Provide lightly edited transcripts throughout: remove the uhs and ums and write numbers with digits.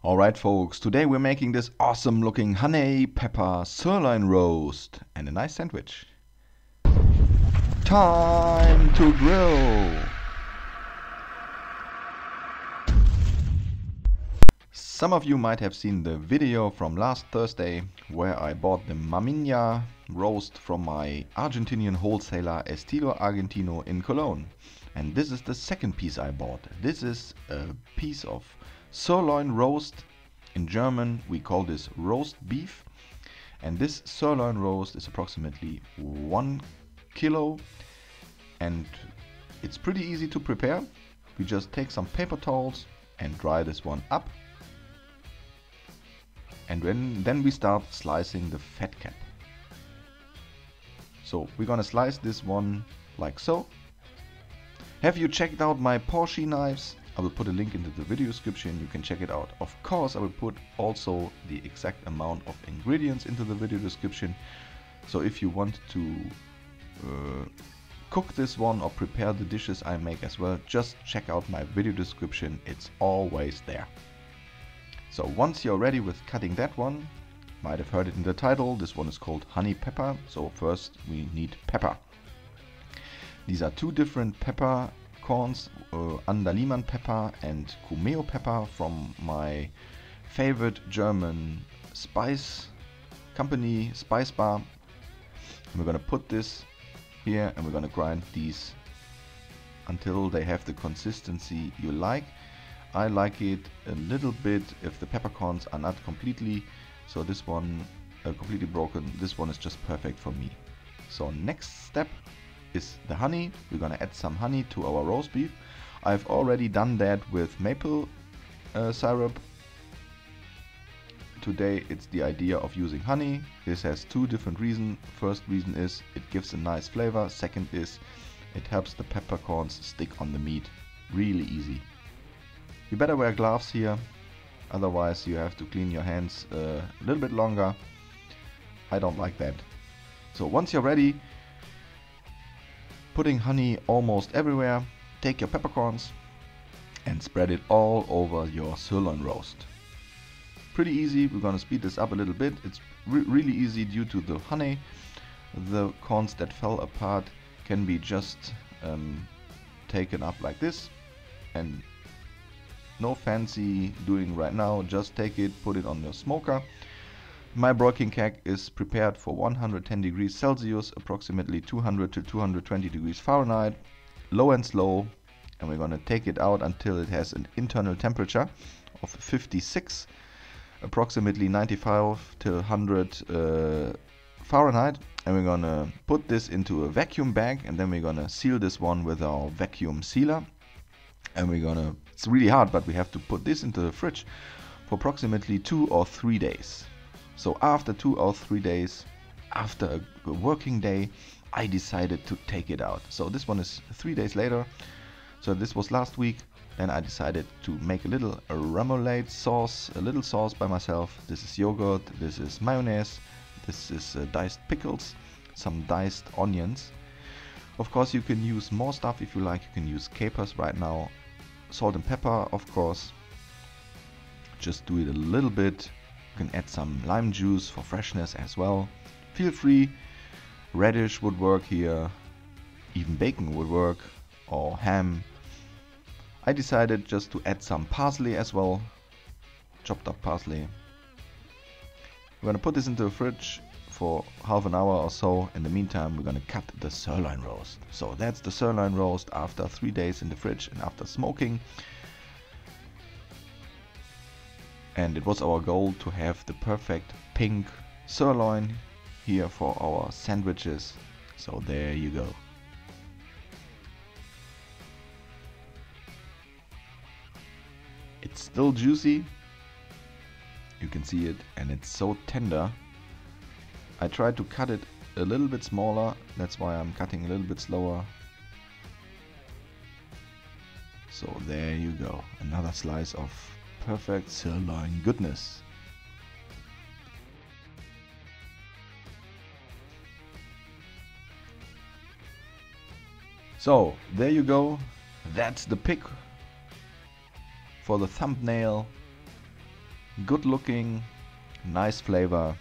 Alright folks, today we're making this awesome looking honey pepper sirloin roast and a nice sandwich. Time to grill! Some of you might have seen the video from last Thursday where I bought the Mamina roast from my Argentinian wholesaler Estilo Argentino in Cologne. And this is the second piece I bought. This is a piece of sirloin roast. In German we call this roast beef, and this sirloin roast is approximately 1 kilo, and it's pretty easy to prepare. We just take some paper towels and dry this one up, and then we start slicing the fat cap. So we're gonna slice this one like so. Have you checked out my Porsche knives? I will put a link into the video description, you can check it out. Of course I will put also the exact amount of ingredients into the video description. So if you want to cook this one or prepare the dishes I make as well, just check out my video description, it's always there. So once you're ready with cutting that one, might have heard it in the title, this one is called honey pepper. So first we need pepper. These are two different pepper corns, Andaliman pepper and Mayo pepper from my favorite German spice company, Spice Bar. And we're gonna put this here and we're gonna grind these until they have the consistency you like. I like it a little bit if the peppercorns are not completely, so this one completely broken, this one is just perfect for me. So next step is the honey. We're gonna add some honey to our roast beef. I've already done that with maple syrup. Today it's the idea of using honey. This has two different reasons. First reason is it gives a nice flavor. Second is it helps the peppercorns stick on the meat really easy. You better wear gloves here, otherwise you have to clean your hands a little bit longer. I don't like that. So once you're ready, putting honey almost everywhere, take your peppercorns and spread it all over your sirloin roast. Pretty easy. We're gonna speed this up a little bit. It's really easy due to the honey. The corns that fell apart can be just taken up like this, and no fancy doing right now, just take it, put it on your smoker. My broiling keg is prepared for 110 degrees Celsius, approximately 200 to 220 degrees Fahrenheit, low and slow, and we're gonna take it out until it has an internal temperature of 56, approximately 95 to 100 Fahrenheit, and we're gonna put this into a vacuum bag, and then we're gonna seal this one with our vacuum sealer, and we're gonna, it's really hard, but we have to put this into the fridge for approximately 2 or 3 days. So after 2 or 3 days, after a working day, I decided to take it out. So this one is 3 days later. So this was last week. Then I decided to make a little Remoulade sauce, a little sauce by myself. This is yogurt, this is mayonnaise, this is diced pickles, some diced onions. Of course you can use more stuff if you like. You can use capers right now. Salt and pepper, of course. Just do it a little bit. You can add some lime juice for freshness as well. Feel free. Radish would work here. Even bacon would work, or ham. I decided just to add some parsley as well. Chopped up parsley. We're gonna put this into the fridge for half an hour or so. In the meantime, we're gonna cut the sirloin roast. So that's the sirloin roast after 3 days in the fridge and after smoking. And it was our goal to have the perfect pink sirloin here for our sandwiches. So there you go. It's still juicy. You can see it, and it's so tender. I tried to cut it a little bit smaller, that's why I'm cutting a little bit slower. So there you go, another slice of perfect sirloin goodness. So there you go, that's the pick for the thumbnail. good looking, nice flavor.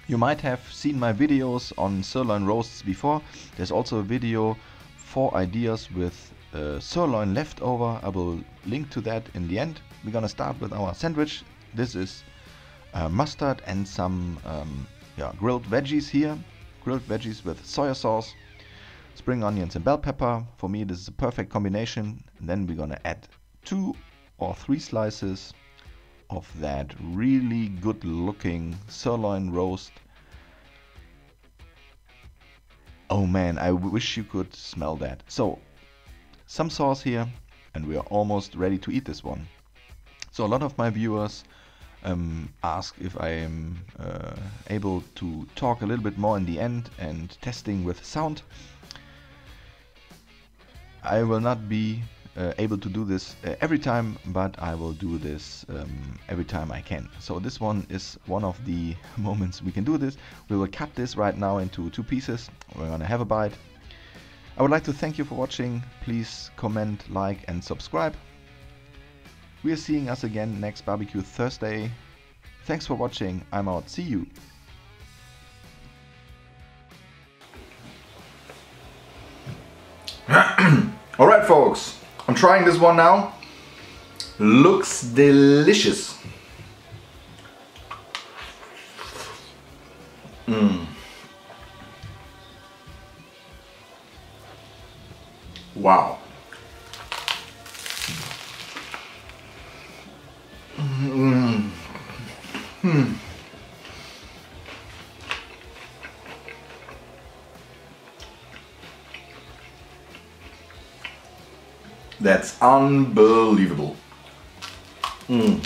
You might have seen my videos on sirloin roasts before. There's also a video 4 ideas with sirloin leftover. I will link to that in the end. We're gonna start with our sandwich. This is mustard and some grilled veggies here. Grilled veggies with soy sauce, spring onions and bell pepper. For me this is a perfect combination. And then we're gonna add 2 or 3 slices of that really good looking sirloin roast. Oh man, I wish you could smell that. So some sauce here and we are almost ready to eat this one. So a lot of my viewers ask if I am able to talk a little bit more in the end and testing with sound. I will not be able to do this every time, but I will do this every time I can. So this one is one of the moments we can do this. We will cut this right now into 2 pieces. We're gonna have a bite. I would like to thank you for watching. Please comment, like and subscribe. We are seeing us again next Barbecue Thursday. Thanks for watching. I'm out. See you. Alright folks, I'm trying this one now. Looks delicious. Wow. That's unbelievable. Mm.